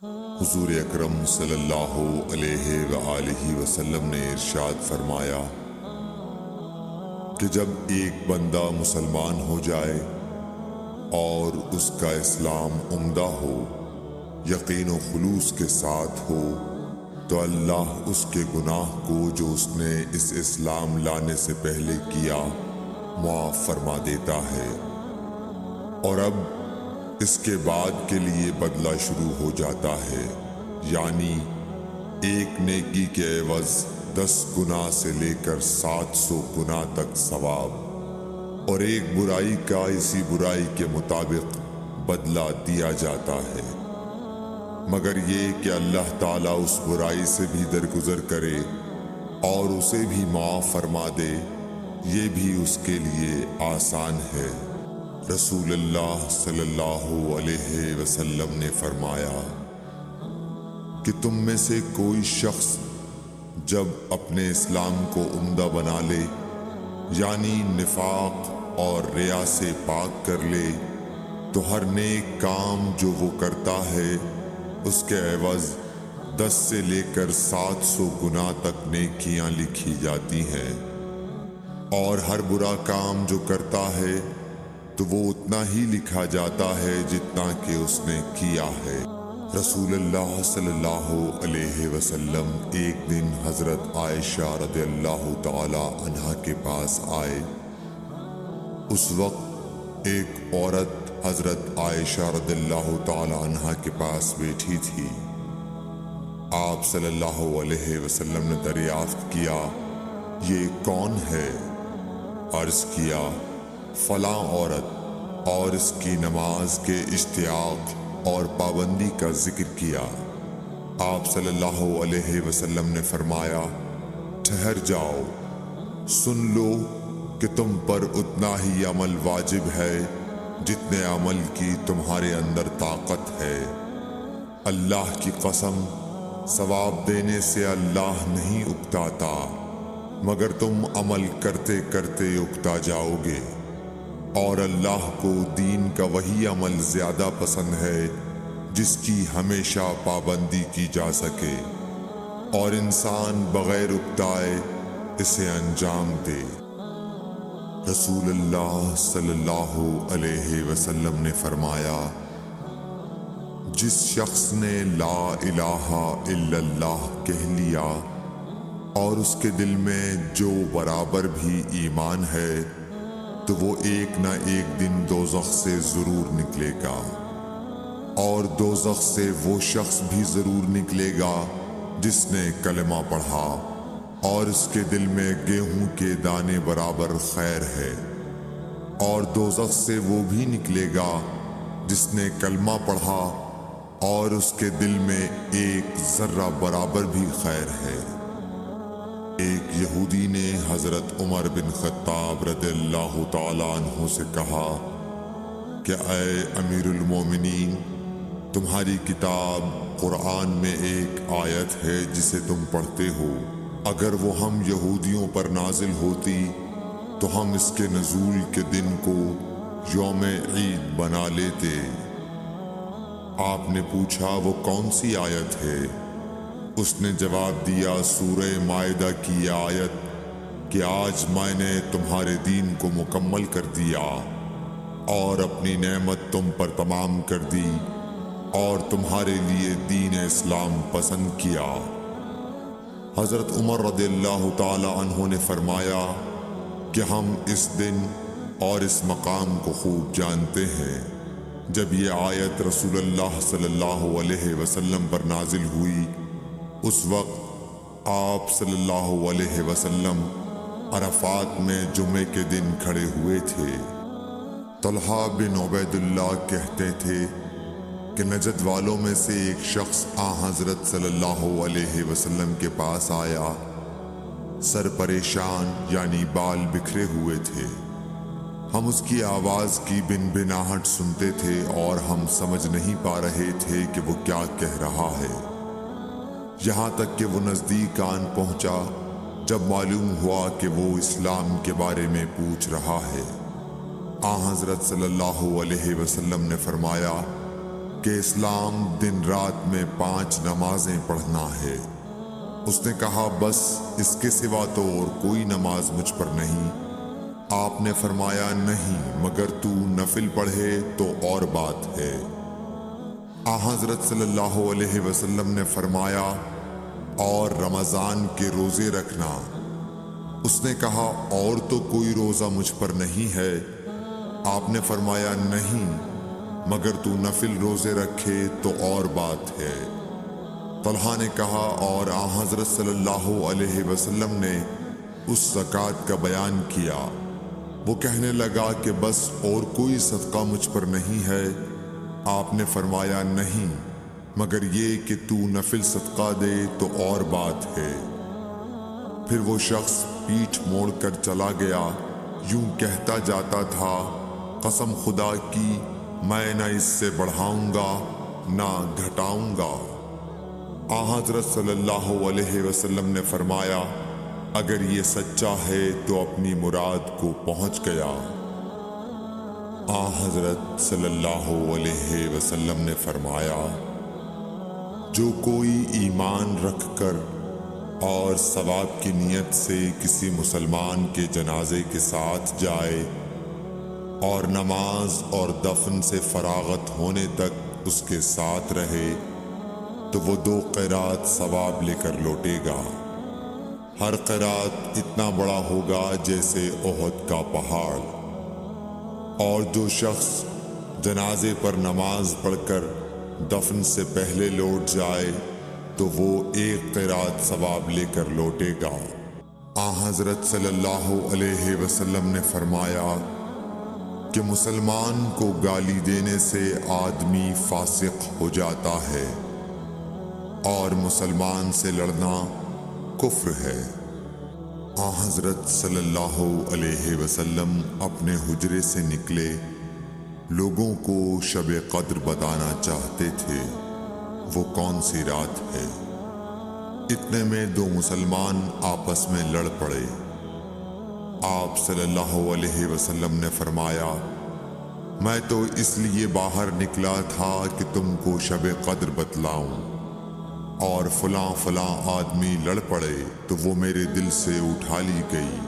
حضور اکرم صلی اللہ علیہ وآلہ وسلم نے ارشاد فرمایا کہ جب ایک بندہ مسلمان ہو جائے اور اس کا اسلام عمدہ ہو، یقین و خلوص کے ساتھ ہو، تو اللہ اس کے گناہ کو جو اس نے اس اسلام لانے سے پہلے کیا معاف فرما دیتا ہے، اور اب اس کے بعد کے لیے بدلہ شروع ہو جاتا ہے، یعنی ایک نیکی کے عوض 10 گناہ سے لے کر 700 گناہ تک ثواب، اور ایک برائی کا اسی برائی کے مطابق بدلہ دیا جاتا ہے، مگر یہ کہ اللہ تعالیٰ اس برائی سے بھی درگزر کرے اور اسے بھی معاف فرما دے، یہ بھی اس کے لیے آسان ہے۔ رسول اللہ صلی اللہ علیہ وسلم نے فرمایا کہ تم میں سے کوئی شخص جب اپنے اسلام کو عمدہ بنا لے، یعنی نفاق اور ریا سے پاک کر لے، تو ہر نیک کام جو وہ کرتا ہے اس کے عوض 10 سے لے کر 700 گناہ تک نیکیاں لکھی جاتی ہیں، اور ہر برا کام جو کرتا ہے تو وہ اتنا ہی لکھا جاتا ہے جتنا کہ اس نے کیا ہے۔ رسول اللہ صلی اللہ علیہ وسلم ایک دن حضرت عائشہ رضی اللہ تعالی عنہا کے پاس آئے۔ اس وقت ایک عورت حضرت عائشہ رضی اللہ تعالی عنہا کے پاس بیٹھی تھی۔ آپ صلی اللہ علیہ وسلم نے دریافت کیا، یہ کون ہے؟ عرض کیا، فلاں عورت، اور اس کی نماز کے اشتیاق اور پابندی کا ذکر کیا۔ آپ صلی اللہ علیہ وسلم نے فرمایا، ٹھہر جاؤ، سن لو کہ تم پر اتنا ہی عمل واجب ہے جتنے عمل کی تمہارے اندر طاقت ہے۔ اللہ کی قسم، ثواب دینے سے اللہ نہیں اکتاتا، مگر تم عمل کرتے کرتے اکتا جاؤ گے، اور اللہ کو دین کا وہی عمل زیادہ پسند ہے جس کی ہمیشہ پابندی کی جا سکے، اور انسان بغیر اکتائے اسے انجام دے۔ رسول اللہ صلی اللہ علیہ وسلم نے فرمایا، جس شخص نے لا الہ الا اللہ کہہ لیا اور اس کے دل میں جو برابر بھی ایمان ہے، تو وہ ایک نہ ایک دن دوزخ سے ضرور نکلے گا، اور دوزخ سے وہ شخص بھی ضرور نکلے گا جس نے کلمہ پڑھا اور اس کے دل میں گیہوں کے دانے برابر خیر ہے، اور دوزخ سے وہ بھی نکلے گا جس نے کلمہ پڑھا اور اس کے دل میں ایک ذرہ برابر بھی خیر ہے۔ ایک یہودی نے حضرت عمر بن خطاب رضی اللہ تعالیٰ عنہ سے کہا کہ اے امیر المومنین، تمہاری کتاب قرآن میں ایک آیت ہے جسے تم پڑھتے ہو، اگر وہ ہم یہودیوں پر نازل ہوتی تو ہم اس کے نزول کے دن کو یوم عید بنا لیتے۔ آپ نے پوچھا، وہ کون سی آیت ہے؟ اس نے جواب دیا، سورہ مائدہ کی یہ آیت کہ آج میں نے تمہارے دین کو مکمل کر دیا اور اپنی نعمت تم پر تمام کر دی اور تمہارے لیے دین اسلام پسند کیا۔ حضرت عمر رضی اللہ تعالی عنہ نے فرمایا کہ ہم اس دن اور اس مقام کو خوب جانتے ہیں۔ جب یہ آیت رسول اللہ صلی اللہ علیہ وسلم پر نازل ہوئی، اس وقت آپ صلی اللہ علیہ وسلم عرفات میں جمعے کے دن کھڑے ہوئے تھے۔ طلحہ بن عبید اللہ کہتے تھے کہ نجد والوں میں سے ایک شخص حضرت صلی اللہ علیہ وسلم کے پاس آیا، سر پریشان یعنی بال بکھرے ہوئے تھے۔ ہم اس کی آواز کی بنبناہٹ سنتے تھے اور ہم سمجھ نہیں پا رہے تھے کہ وہ کیا کہہ رہا ہے، یہاں تک کہ وہ نزدیک آن پہنچا جب معلوم ہوا کہ وہ اسلام کے بارے میں پوچھ رہا ہے۔ حضرت صلی اللہ علیہ وسلم نے فرمایا، کہ اسلام دن رات میں 5 نمازیں پڑھنا ہے۔ اس نے کہا بس اس کے سوا تو اور کوئی نماز مجھ پر نہیں۔ آپ نے فرمایا نہیں، مگر تو نفل پڑھے تو اور بات ہے۔ حضرت صلی اللہ علیہ وسلم نے فرمایا اور رمضان کے روزے رکھنا۔ اس نے کہا اور تو کوئی روزہ مجھ پر نہیں ہے۔ آپ نے فرمایا نہیں، مگر تو نفل روزے رکھے تو اور بات ہے۔ طلحہ نے کہا اور حضرت صلی اللہ علیہ وسلم نے اس زکوٰۃ کا بیان کیا۔ وہ کہنے لگا کہ بس اور کوئی صدقہ مجھ پر نہیں ہے۔ آپ نے فرمایا نہیں، مگر یہ کہ تو نفل صدقہ دے تو اور بات ہے۔ پھر وہ شخص پیٹھ موڑ کر چلا گیا، یوں کہتا جاتا تھا قسم خدا کی میں نہ اس سے بڑھاؤں گا نہ گھٹاؤں گا۔ حضرت صلی اللہ علیہ وسلم نے فرمایا اگر یہ سچا ہے تو اپنی مراد کو پہنچ گیا۔ حضرت صلی اللہ علیہ وسلم نے فرمایا جو کوئی ایمان رکھ کر اور ثواب کی نیت سے کسی مسلمان کے جنازے کے ساتھ جائے اور نماز اور دفن سے فراغت ہونے تک اس کے ساتھ رہے تو وہ 2 قیرات ثواب لے کر لوٹے گا۔ ہر قیرات اتنا بڑا ہوگا جیسے احد کا پہاڑ۔ اور جو شخص جنازے پر نماز پڑھ کر دفن سے پہلے لوٹ جائے تو وہ 1 قیرات ثواب لے کر لوٹے گا۔ حضرت صلی اللہ علیہ وسلم نے فرمایا کہ مسلمان کو گالی دینے سے آدمی فاسق ہو جاتا ہے اور مسلمان سے لڑنا کفر ہے۔ حضرت صلی اللہ علیہ وسلم اپنے حجرے سے نکلے، لوگوں کو شب قدر بتانا چاہتے تھے وہ کون سی رات ہے۔ اتنے میں 2 مسلمان آپس میں لڑ پڑے۔ آپ صلی اللہ علیہ وسلم نے فرمایا میں تو اس لیے باہر نکلا تھا کہ تم کو شب قدر بتلاؤں، اور فلاں فلاں آدمی لڑ پڑے تو وہ میرے دل سے اٹھا لی گئی،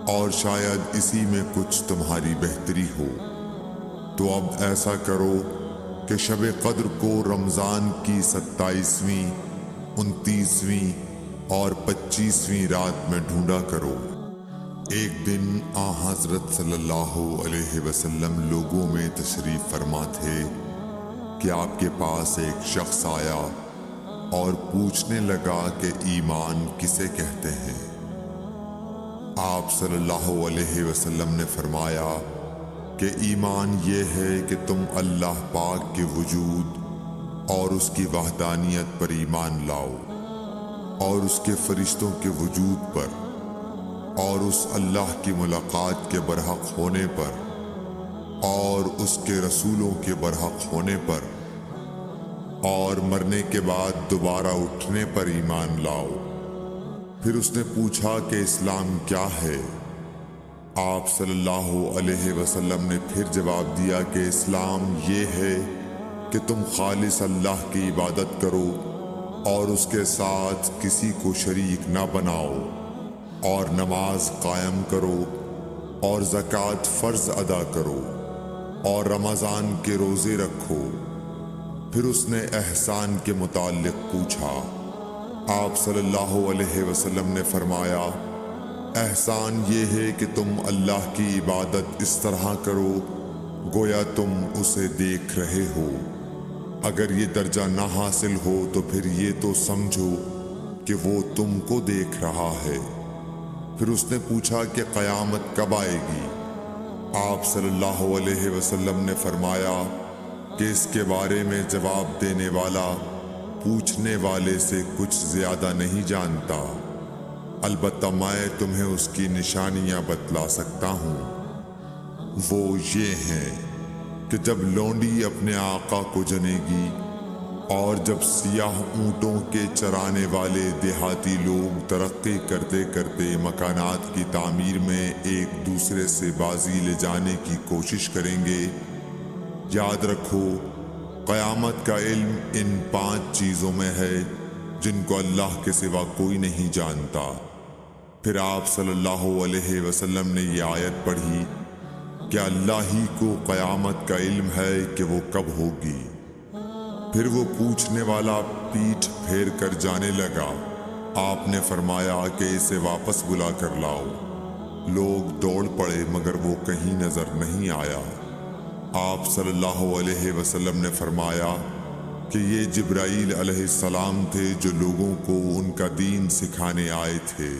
اور شاید اسی میں کچھ تمہاری بہتری ہو۔ تو اب ایسا کرو کہ شب قدر کو رمضان کی 27ویں، 29ویں اور 25ویں رات میں ڈھونڈا کرو۔ ایک دن حضرت صلی اللہ علیہ وسلم لوگوں میں تشریف فرما تھے کہ آپ کے پاس ایک شخص آیا اور پوچھنے لگا کہ ایمان کسے کہتے ہیں۔ آپ صلی اللہ علیہ وسلم نے فرمایا کہ ایمان یہ ہے کہ تم اللہ پاک کے وجود اور اس کی وحدانیت پر ایمان لاؤ، اور اس کے فرشتوں کے وجود پر، اور اس اللہ کی ملاقات کے برحق ہونے پر، اور اس کے رسولوں کے برحق ہونے پر، اور مرنے کے بعد دوبارہ اٹھنے پر ایمان لاؤ۔ پھر اس نے پوچھا کہ اسلام کیا ہے؟ آپ صلی اللہ علیہ وسلم نے پھر جواب دیا کہ اسلام یہ ہے کہ تم خالص اللہ کی عبادت کرو اور اس کے ساتھ کسی کو شریک نہ بناؤ، اور نماز قائم کرو، اور زکوٰۃ فرض ادا کرو، اور رمضان کے روزے رکھو۔ پھر اس نے احسان کے متعلق پوچھا۔ آپ صلی اللہ علیہ وسلم نے فرمایا احسان یہ ہے کہ تم اللہ کی عبادت اس طرح کرو گویا تم اسے دیکھ رہے ہو۔ اگر یہ درجہ نہ حاصل ہو تو پھر یہ تو سمجھو کہ وہ تم کو دیکھ رہا ہے۔ پھر اس نے پوچھا کہ قیامت کب آئے گی؟ آپ صلی اللہ علیہ وسلم نے فرمایا کہ اس کے بارے میں جواب دینے والا پوچھنے والے سے کچھ زیادہ نہیں جانتا، البتہ میں تمہیں اس کی نشانیاں بتلا سکتا ہوں۔ وہ یہ ہیں کہ جب لونڈی اپنے آقا کو جنے گی، اور جب سیاہ اونٹوں کے چرانے والے دیہاتی لوگ ترقی کرتے کرتے مکانات کی تعمیر میں ایک دوسرے سے بازی لے جانے کی کوشش کریں گے، یاد رکھو قیامت کا علم ان 5 چیزوں میں ہے جن کو اللہ کے سوا کوئی نہیں جانتا۔ پھر آپ صلی اللہ علیہ وسلم نے یہ آیت پڑھی کہ اللہ ہی کو قیامت کا علم ہے کہ وہ کب ہوگی۔ پھر وہ پوچھنے والا پیٹھ پھیر کر جانے لگا۔ آپ نے فرمایا کہ اسے واپس بلا کر لاؤ۔ لوگ دوڑ پڑے مگر وہ کہیں نظر نہیں آیا۔ آپ صلی اللہ علیہ وسلم نے فرمایا کہ یہ جبرائیل علیہ السلام تھے جو لوگوں کو ان کا دین سکھانے آئے تھے۔